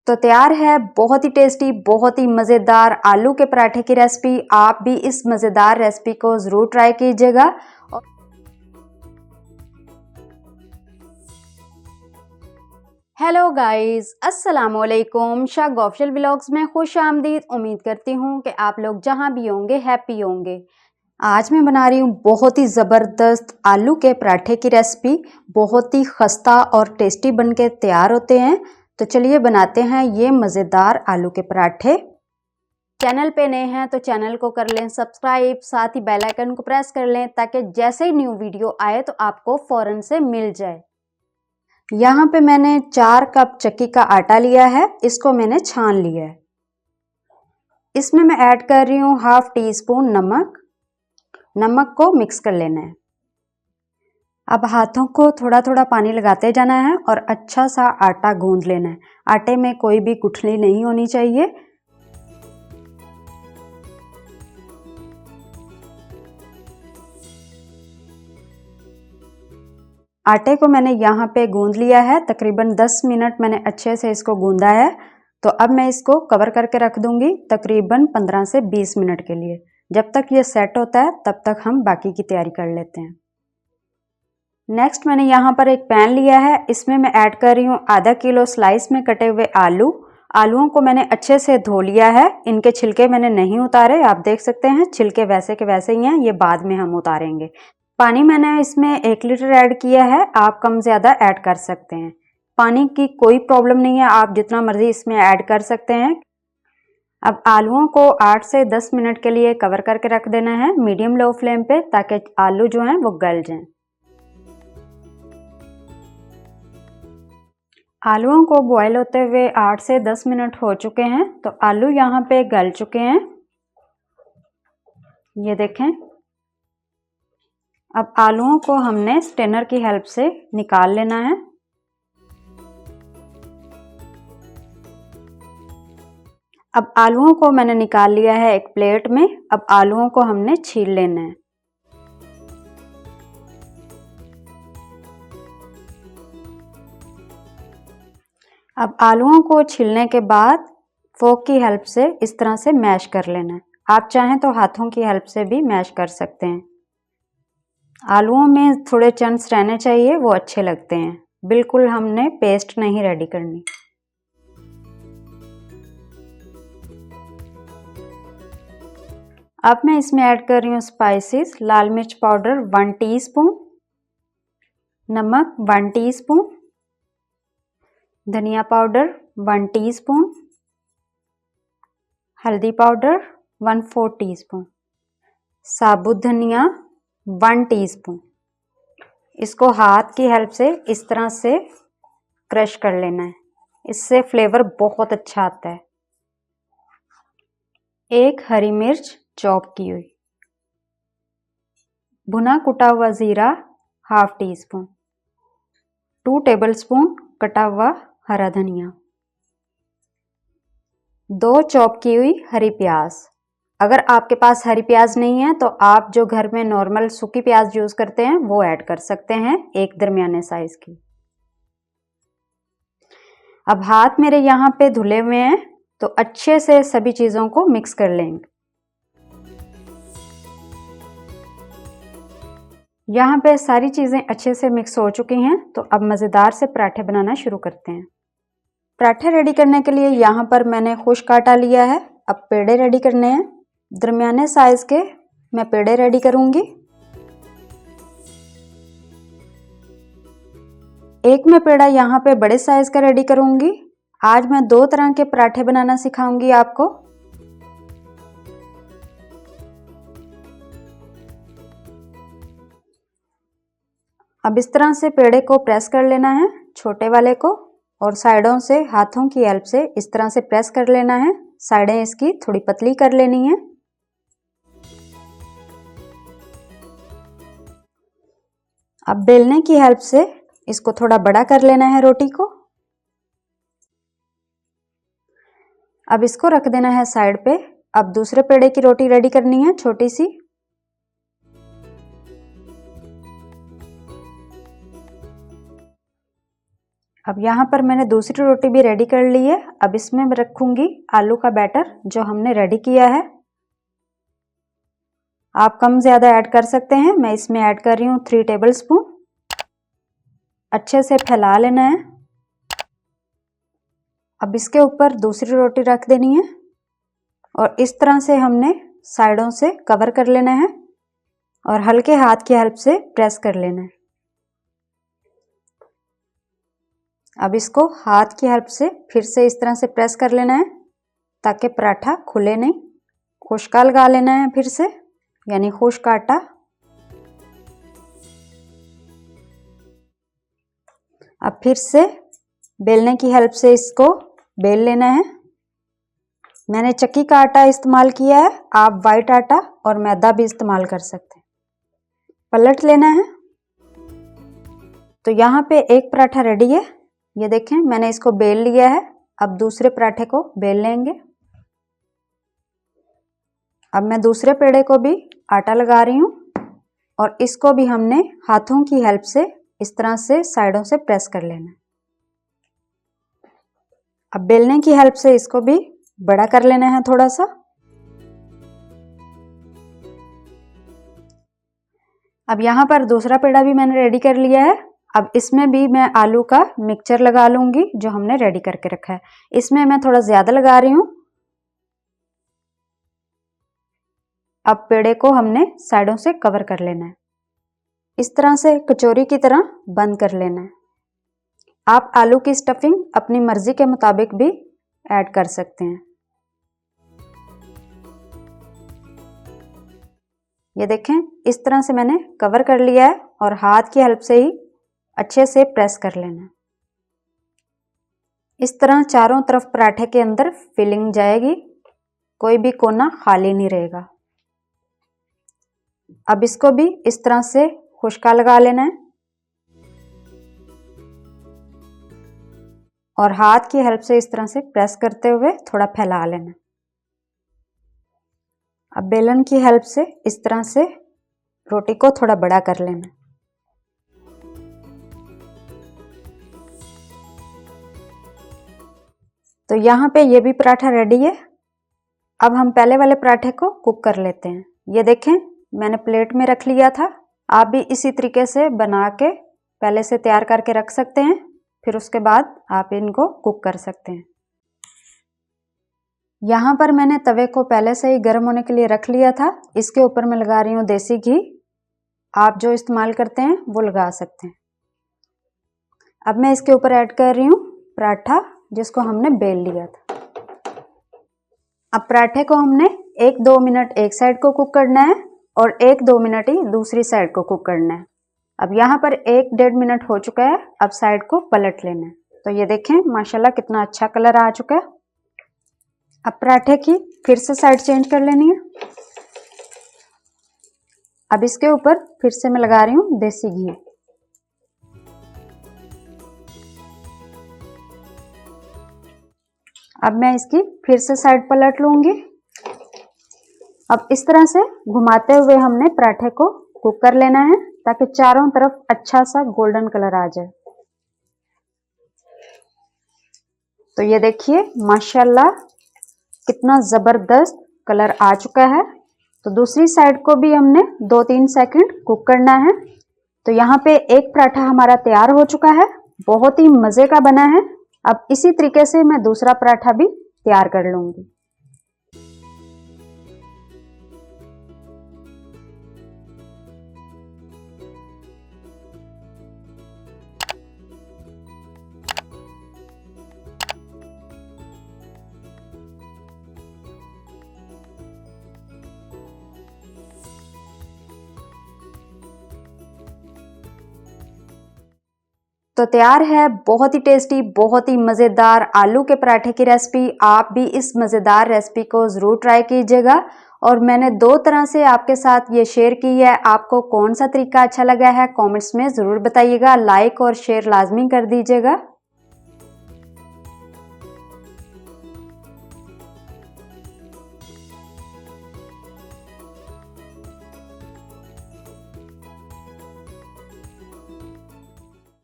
तो तैयार है बहुत ही टेस्टी, बहुत ही मज़ेदार आलू के पराठे की रेसिपी। आप भी इस मज़ेदार रेसिपी को ज़रूर ट्राई कीजिएगा। हेलो गाइस, अस्सलाम वालेकुम। शाग ऑफिशियल व्लॉग्स में खुश आमदीद। उम्मीद करती हूँ कि आप लोग जहाँ भी होंगे हैप्पी होंगे। आज मैं बना रही हूँ बहुत ही ज़बरदस्त आलू के पराठे की रेसिपी। बहुत ही खस्ता और टेस्टी बनके तैयार होते हैं। तो चलिए बनाते हैं ये मज़ेदार आलू के पराठे। चैनल पे नए हैं तो चैनल को कर लें सब्सक्राइब, साथ ही बेल आइकन को प्रेस कर लें ताकि जैसे ही न्यू वीडियो आए तो आपको फ़ौरन से मिल जाए। यहाँ पे मैंने 4 कप चक्की का आटा लिया है, इसको मैंने छान लिया है। इसमें मैं ऐड कर रही हूँ हाफ टी स्पून नमक। नमक को मिक्स कर लेना है। अब हाथों को थोड़ा थोड़ा पानी लगाते जाना है और अच्छा सा आटा गूंद लेना है। आटे में कोई भी गुठली नहीं होनी चाहिए। आटे को मैंने यहाँ पे गूंद लिया है। तकरीबन 10 मिनट मैंने अच्छे से इसको गूंदा है। तो अब मैं इसको कवर करके रख दूंगी तकरीबन 15 से 20 मिनट के लिए। जब तक ये सेट होता है तब तक हम बाकी की तैयारी कर लेते हैं। नेक्स्ट मैंने यहाँ पर एक पैन लिया है, इसमें मैं ऐड कर रही हूँ आधा किलो स्लाइस में कटे हुए आलू। आलूओं को मैंने अच्छे से धो लिया है, इनके छिलके मैंने नहीं उतारे। आप देख सकते हैं छिलके वैसे के वैसे ही हैं, ये बाद में हम उतारेंगे। पानी मैंने इसमें 1 लीटर ऐड किया है, आप कम ज़्यादा ऐड कर सकते हैं। पानी की कोई प्रॉब्लम नहीं है, आप जितना मर्जी इसमें ऐड कर सकते हैं। अब आलूओं को 8 से 10 मिनट के लिए कवर करके रख देना है मीडियम लो फ्लेम पे, ताकि आलू जो हैं वो गल जाएं। आलूओं को बॉयल होते हुए 8 से 10 मिनट हो चुके हैं, तो आलू यहाँ पे गल चुके हैं, ये देखें। अब आलूओं को हमने स्ट्रेनर की हेल्प से निकाल लेना है। अब आलूओं को मैंने निकाल लिया है एक प्लेट में। अब आलूओं को हमने छील लेना है। अब आलूओं को छीलने के बाद फोक की हेल्प से इस तरह से मैश कर लेना है। आप चाहें तो हाथों की हेल्प से भी मैश कर सकते हैं। आलूओं में थोड़े चंक्स रहने चाहिए, वो अच्छे लगते हैं। बिल्कुल हमने पेस्ट नहीं रेडी करनी। अब मैं इसमें ऐड कर रही हूँ स्पाइसेस। लाल मिर्च पाउडर 1 टीस्पून, नमक 1 टीस्पून, धनिया पाउडर 1 टीस्पून, हल्दी पाउडर 1/4 टीस्पून, साबुत धनिया 1 टीस्पून। इसको हाथ की हेल्प से इस तरह से क्रश कर लेना है, इससे फ्लेवर बहुत अच्छा आता है। 1 हरी मिर्च चॉप की हुई, भुना कुटा हुआ जीरा हाफ टीस्पून, 2 टेबलस्पून कटा हुआ हरा धनिया, 2 चॉप की हुई हरी प्याज। अगर आपके पास हरी प्याज नहीं है तो आप जो घर में नॉर्मल सूखी प्याज यूज करते हैं वो ऐड कर सकते हैं, एक दरमियाने साइज की। अब हाथ मेरे यहाँ पे धुले हुए हैं, तो अच्छे से सभी चीजों को मिक्स कर लेंगे। यहाँ पे सारी चीजें अच्छे से मिक्स हो चुकी हैं, तो अब मजेदार से पराठे बनाना शुरू करते हैं। पराठे रेडी करने के लिए यहाँ पर मैंने खुश्क आटा लिया है। अब पेड़े रेडी करने हैं, दरमियाने साइज के मैं पेड़े रेडी करूंगी। एक मैं पेड़ा यहाँ पे बड़े साइज का रेडी करूंगी। आज मैं 2 तरह के पराठे बनाना सिखाऊंगी आपको। अब इस तरह से पेड़े को प्रेस कर लेना है, छोटे वाले को, और साइडों से हाथों की हेल्प से इस तरह से प्रेस कर लेना है। साइडें इसकी थोड़ी पतली कर लेनी है। अब बेलने की हेल्प से इसको थोड़ा बड़ा कर लेना है रोटी को। अब इसको रख देना है साइड पे। अब दूसरे पेड़े की रोटी रेडी करनी है, छोटी सी। अब यहाँ पर मैंने दूसरी रोटी भी रेडी कर ली है। अब इसमें मैं रखूँगी आलू का बैटर जो हमने रेडी किया है। आप कम ज़्यादा ऐड कर सकते हैं। मैं इसमें ऐड कर रही हूँ 3 टेबलस्पून। अच्छे से फैला लेना है। अब इसके ऊपर दूसरी रोटी रख देनी है और इस तरह से हमने साइडों से कवर कर लेना है और हल्के हाथ की हेल्प से प्रेस कर लेना है। अब इसको हाथ की हेल्प से फिर से इस तरह से प्रेस कर लेना है ताकि पराठा खुले नहीं। खुश्का लगा लेना है फिर से, यानी खुश्क आटा। अब फिर से बेलने की हेल्प से इसको बेल लेना है। मैंने चक्की का आटा इस्तेमाल किया है, आप वाइट आटा और मैदा भी इस्तेमाल कर सकते हैं। पलट लेना है। तो यहाँ पे एक पराठा रेडी है। ये देखें मैंने इसको बेल लिया है। अब दूसरे पराठे को बेल लेंगे। अब मैं दूसरे पेड़े को भी आटा लगा रही हूँ और इसको भी हमने हाथों की हेल्प से इस तरह से साइडों से प्रेस कर लेना है। अब बेलने की हेल्प से इसको भी बड़ा कर लेना है थोड़ा सा। अब यहाँ पर दूसरा पेड़ा भी मैंने रेडी कर लिया है। अब इसमें भी मैं आलू का मिक्सचर लगा लूंगी जो हमने रेडी करके रखा है। इसमें मैं थोड़ा ज्यादा लगा रही हूँ। अब पेड़े को हमने साइडों से कवर कर लेना है। इस तरह से कचौरी की तरह बंद कर लेना है। आप आलू की स्टफिंग अपनी मर्जी के मुताबिक भी ऐड कर सकते हैं। ये देखें इस तरह से मैंने कवर कर लिया है और हाथ की हेल्प से ही अच्छे से प्रेस कर लेना है। इस तरह चारों तरफ पराठे के अंदर फिलिंग जाएगी, कोई भी कोना खाली नहीं रहेगा। अब इसको भी इस तरह से खुश्का लगा लेना है और हाथ की हेल्प से इस तरह से प्रेस करते हुए थोड़ा फैला लेना है। अब बेलन की हेल्प से इस तरह से रोटी को थोड़ा बड़ा कर लेना। तो यहाँ पे ये भी पराठा रेडी है। अब हम पहले वाले पराठे को कुक कर लेते हैं। ये देखें मैंने प्लेट में रख लिया था। आप भी इसी तरीके से बना के पहले से तैयार करके रख सकते हैं, फिर उसके बाद आप इनको कुक कर सकते हैं। यहाँ पर मैंने तवे को पहले से ही गर्म होने के लिए रख लिया था। इसके ऊपर मैं लगा रही हूँ देसी घी। आप जो इस्तेमाल करते हैं वो लगा सकते हैं। अब मैं इसके ऊपर ऐड कर रही हूँ पराठा जिसको हमने बेल लिया था। अब पराठे को हमने 1-2 मिनट एक साइड को कुक करना है और 1-2 मिनट ही दूसरी साइड को कुक करना है। अब यहाँ पर 1-1.5 मिनट हो चुका है। अब साइड को पलट लेना है। तो ये देखें माशाल्लाह कितना अच्छा कलर आ चुका है। अब पराठे की फिर से साइड चेंज कर लेनी है। अब इसके ऊपर फिर से मैं लगा रही हूँ देसी घी। अब मैं इसकी फिर से साइड पलट लूंगी। अब इस तरह से घुमाते हुए हमने पराठे को कुक कर लेना है ताकि चारों तरफ अच्छा सा गोल्डन कलर आ जाए। तो ये देखिए माशाल्लाह कितना जबरदस्त कलर आ चुका है। तो दूसरी साइड को भी हमने 2-3 सेकंड कुक करना है। तो यहाँ पे एक पराठा हमारा तैयार हो चुका है, बहुत ही मजे का बना है। अब इसी तरीके से मैं दूसरा पराठा भी तैयार कर लूंगी। तो तैयार है बहुत ही टेस्टी, बहुत ही मज़ेदार आलू के पराठे की रेसिपी। आप भी इस मज़ेदार रेसिपी को ज़रूर ट्राई कीजिएगा। और मैंने 2 तरह से आपके साथ ये शेयर की है। आपको कौन सा तरीका अच्छा लगा है कमेंट्स में ज़रूर बताइएगा। लाइक और शेयर लाजमी कर दीजिएगा।